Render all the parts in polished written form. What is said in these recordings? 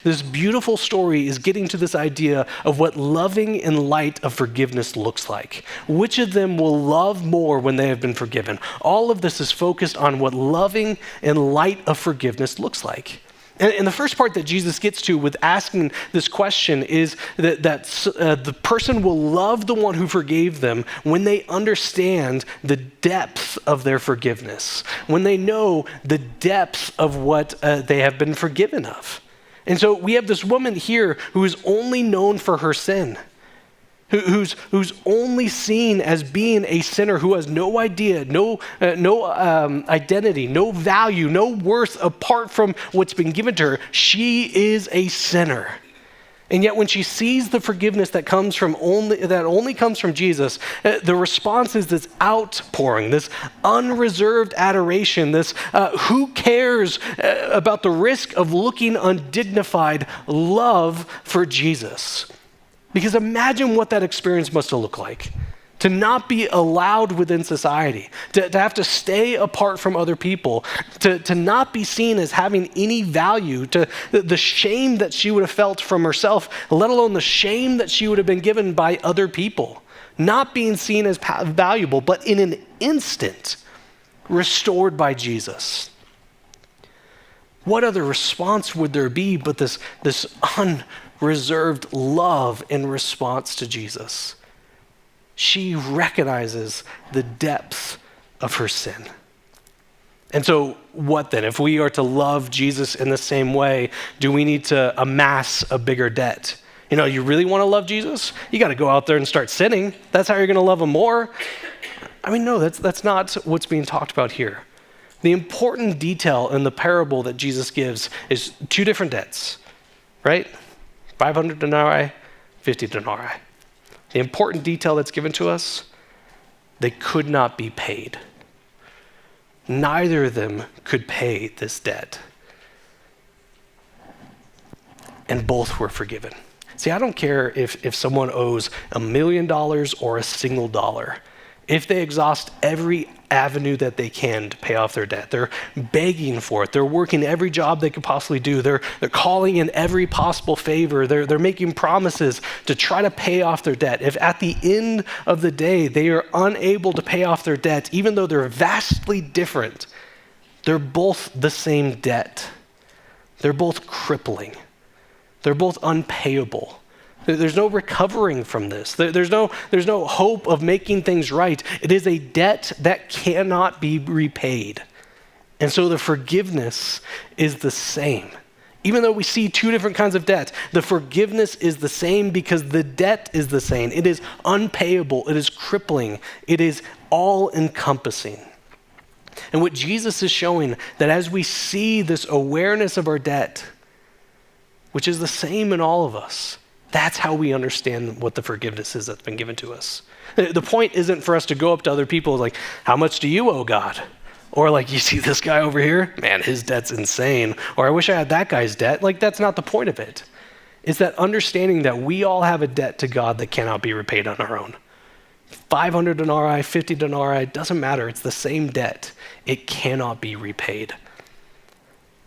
This beautiful story is getting to this idea of what loving in light of forgiveness looks like. Which of them will love more when they have been forgiven? All of this is focused on what loving in light of forgiveness looks like. And the first part that Jesus gets to with asking this question is that the person will love the one who forgave them when they understand the depth of their forgiveness, when they know the depth of what they have been forgiven of. And so we have this woman here who is only known for her sin, who's only seen as being a sinner, who has no idea, no identity, no value, no worth apart from what's been given to her. She is a sinner. And yet when she sees the forgiveness that only comes from Jesus, the response is this outpouring, this unreserved adoration, this who cares about the risk of looking undignified love for Jesus. Because imagine what that experience must have looked like. To not be allowed within society, to have to stay apart from other people, to not be seen as having any value, to the shame that she would have felt from herself, let alone the shame that she would have been given by other people. Not being seen as valuable, but in an instant, restored by Jesus. What other response would there be but this unreserved love in response to Jesus? She recognizes the depth of her sin. And so what then? If we are to love Jesus in the same way, do we need to amass a bigger debt? You really want to love Jesus? You got to go out there and start sinning. That's how you're going to love him more. No, that's not what's being talked about here. The important detail in the parable that Jesus gives is two different debts, right? 500 denarii, 50 denarii. The important detail that's given to us, they could not be paid. Neither of them could pay this debt. And both were forgiven. See, I don't care if someone owes $1 million or a single dollar. If they exhaust every avenue that they can to pay off their debt, they're begging for it. They're working every job they could possibly do. They're calling in every possible favor. They're making promises to try to pay off their debt. If at the end of the day they are unable to pay off their debt, even though they're vastly different, they're both the same debt. They're both crippling. They're both unpayable. There's no recovering from this. There's no hope of making things right. It is a debt that cannot be repaid. And so the forgiveness is the same. Even though we see two different kinds of debt, the forgiveness is the same because the debt is the same. It is unpayable. It is crippling. It is all-encompassing. And what Jesus is showing, that as we see this awareness of our debt, which is the same in all of us, that's how we understand what the forgiveness is that's been given to us. The point isn't for us to go up to other people like, how much do you owe God? Or like, you see this guy over here? Man, his debt's insane. Or I wish I had that guy's debt. Like, that's not the point of it. It's that understanding that we all have a debt to God that cannot be repaid on our own. 500 denarii, 50 denarii, doesn't matter. It's the same debt. It cannot be repaid.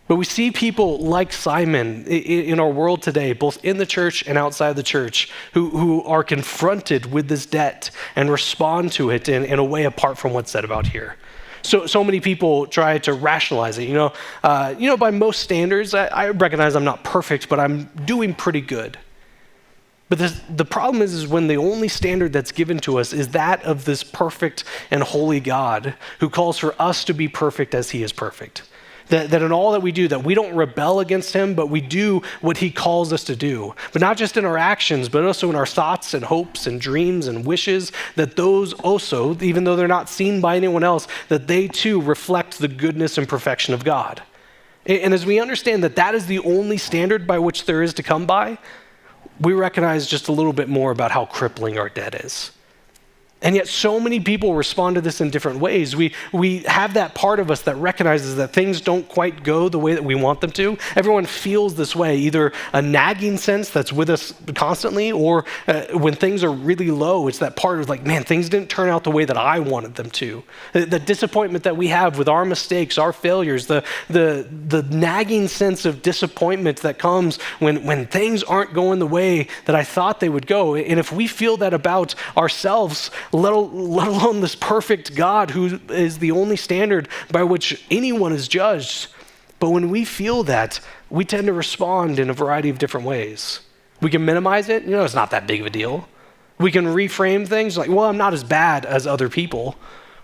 But we see people like Simon in our world today, both in the church and outside the church, who are confronted with this debt and respond to it in a way apart from what's said about here. So many people try to rationalize it. By most standards, I recognize I'm not perfect, but I'm doing pretty good. But the problem is when the only standard that's given to us is that of this perfect and holy God who calls for us to be perfect as he is perfect. That in all that we do, that we don't rebel against him, but we do what he calls us to do. But not just in our actions, but also in our thoughts and hopes and dreams and wishes, that those also, even though they're not seen by anyone else, that they too reflect the goodness and perfection of God. And as we understand that that is the only standard by which there is to come by, we recognize just a little bit more about how crippling our debt is. And yet so many people respond to this in different ways. We have that part of us that recognizes that things don't quite go the way that we want them to. Everyone feels this way, either a nagging sense that's with us constantly, or when things are really low, it's that part of like, man, things didn't turn out the way that I wanted them to. The disappointment that we have with our mistakes, our failures, the nagging sense of disappointment that comes when things aren't going the way that I thought they would go. And if we feel that about ourselves, let alone this perfect God who is the only standard by which anyone is judged. But when we feel that, we tend to respond in a variety of different ways. We can minimize it. It's not that big of a deal. We can reframe things like, well, I'm not as bad as other people.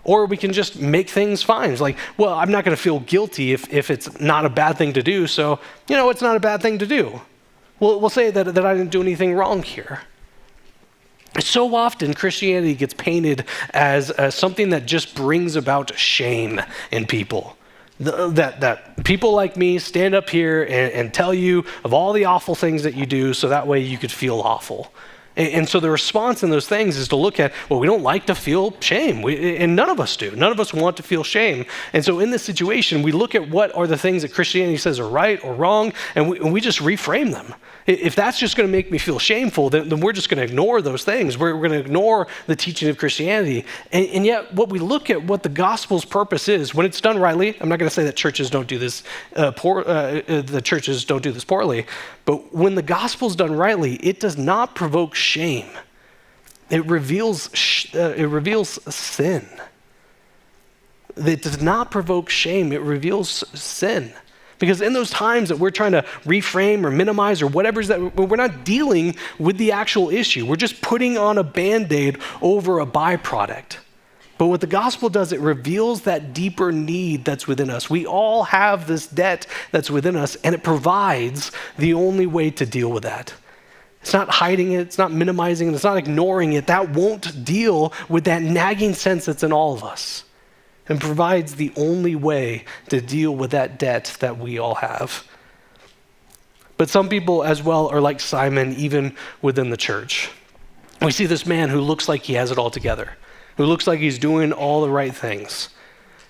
Or we can just make things fine. It's like, well, I'm not going to feel guilty if it's not a bad thing to do. So, it's not a bad thing to do. We'll say that I didn't do anything wrong here. So often Christianity gets painted as something that just brings about shame in people. That people like me stand up here and tell you of all the awful things that you do so that way you could feel awful. And so the response in those things is to look at, well, we don't like to feel shame. And none of us do. None of us want to feel shame. And so in this situation, we look at what are the things that Christianity says are right or wrong, and we just reframe them. If that's just going to make me feel shameful, then we're just going to ignore those things. We're going to ignore the teaching of Christianity. And yet what we look at what the gospel's purpose is, when it's done rightly, I'm not going to say that churches don't do this the churches don't do this poorly, but when the gospel's done rightly, it does not provoke shame. It reveals sin. It does not provoke shame. It reveals sin. Because in those times that we're trying to reframe or minimize or whatever, we're not dealing with the actual issue. We're just putting on a Band-Aid over a byproduct. But what the gospel does, it reveals that deeper need that's within us. We all have this debt that's within us, and it provides the only way to deal with that. It's not hiding it, it's not minimizing it, it's not ignoring it. That won't deal with that nagging sense that's in all of us, and provides the only way to deal with that debt that we all have. But some people as well are like Simon, even within the church. We see this man who looks like he has it all together, who looks like he's doing all the right things,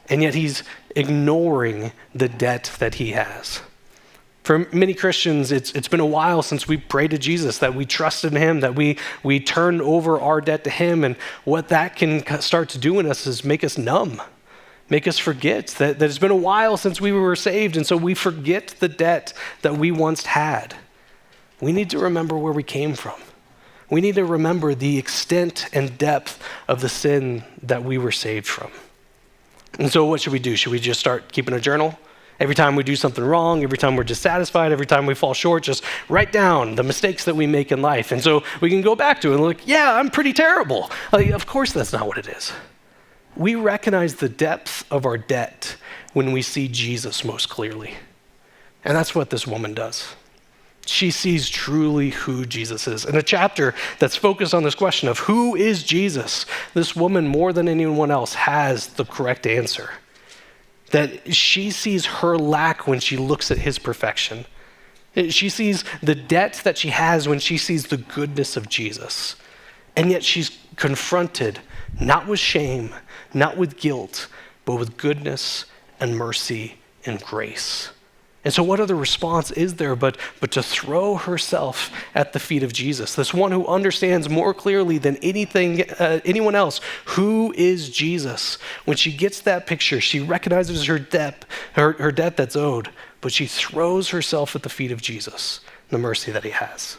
and yet he's ignoring the debt that he has. For many Christians, it's been a while since we prayed to Jesus, that we trusted in him, that we turned over our debt to him, and what that can start to do in us is make us numb. Make us forget that it's been a while since we were saved, and so we forget the debt that we once had. We need to remember where we came from. We need to remember the extent and depth of the sin that we were saved from. And so what should we do? Should we just start keeping a journal? Every time we do something wrong, every time we're dissatisfied, every time we fall short, just write down the mistakes that we make in life. And so we can go back to it and look, yeah, I'm pretty terrible. Of course that's not what it is. We recognize the depth of our debt when we see Jesus most clearly. And that's what this woman does. She sees truly who Jesus is. In a chapter that's focused on this question of who is Jesus, this woman, more than anyone else, has the correct answer. That she sees her lack when she looks at his perfection. She sees the debt that she has when she sees the goodness of Jesus. And yet she's confronted not with shame, not with guilt, but with goodness and mercy and grace. And so what other response is there but to throw herself at the feet of Jesus, this one who understands more clearly than anyone else who is Jesus. When she gets that picture, she recognizes her debt that's owed, but she throws herself at the feet of Jesus, the mercy that he has.